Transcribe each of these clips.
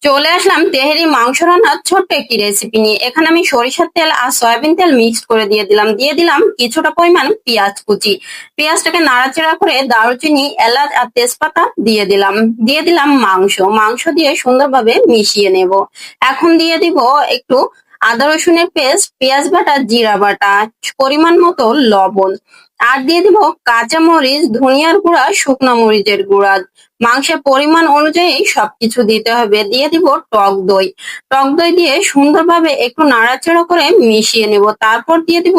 চলে আসলাম তেহারি মাংস রান্নার ছোট্ট একটি রেসিপি নিয়ে। এখানে আমি সরিষার তেল আর সয়াবিন তেল মিক্সড করে দিয়ে দিলাম কিছুটা পরিমাণ পেঁয়াজ কুচি। পেঁয়াজটাকে নাড়াচাড়া করে দারুচিনি, এলাচ আর তেজপাতা দিয়ে দিলাম মাংস দিয়ে সুন্দরভাবে মিশিয়ে নেব। এখন দিয়ে দিব একটু আদা রসুনের পেস্ট, পেঁয়াজ বাটা, জিরা বাটা, পরিমাণ মতো লবণ, আর দিয়ে দিব কাঁচা মরিচ, ধনিয়ার গুঁড়া, শুকনো মরিচের গুঁড়া। মাংসের পরিমাণ অনুযায়ী সবকিছু দিতে হবে। দিয়ে দিব টক দই দিয়ে সুন্দরভাবে একটু নাড়াচাড়া করে মিশিয়ে নেব। তারপর দিয়ে দিব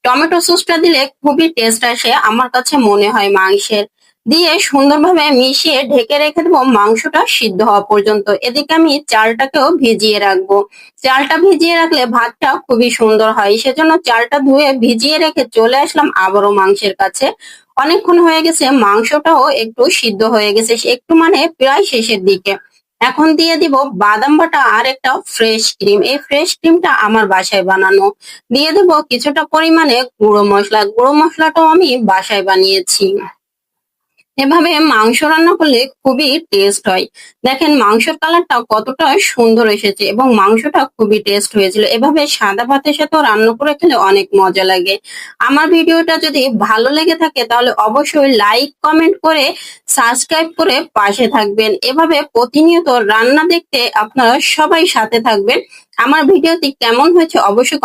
টমেটো সসটা দিলে খুবই টেস্ট আসে আমার কাছে মনে হয় মাংসের। দিয়ে সুন্দরভাবে মিশিয়ে ঢেকে রেখে দেবো মাংসটা সিদ্ধ হওয়া পর্যন্ত। এদিকে আমি চালটাকেও ভিজিয়ে রাখবো। চালটা ভিজিয়ে রাখলে ভাতটা খুবই সুন্দর হয়, সেজন্য চালটা ধুয়ে ভিজিয়ে রেখে চলে আসলাম আবারও মাংসের কাছে। অনেকক্ষণ হয়ে গেছে, মাংসটাও একটু সিদ্ধ হয়ে গেছে, একটু মানে প্রায় শেষের দিকে। এখন দিয়ে দিব বাদাম বাটা আর একটা ফ্রেশ ক্রিম। এই ফ্রেশ ক্রিমটা আমার বাসায় বানানো। দিয়ে দেব কিছুটা পরিমাণে গুঁড়ো মশলাটাও আমি বাসায় বানিয়েছি। এভাবে মাংস রান্না করলে খুবই টেস্ট হয়। দেখেন মাংসের কালারটা কতটা সুন্দর এসেছে এবং মাংসটা খুবই টেস্ট হয়েছিল। এভাবে সাদা ভাতের সাথেও রান্না করে খেলে অনেক মজা লাগে। আমার ভিডিওটা যদি ভালো লেগে থাকে তাহলে অবশ্যই লাইক, কমেন্ট করে সাবস্ক্রাইব করে পাশে থাকবেন। এভাবে প্রতিনিয়ত রান্না দেখতে আপনারা সবাই সাথে থাকবেন। আমার ভিডিওটি কেমন হয়েছে অবশ্যই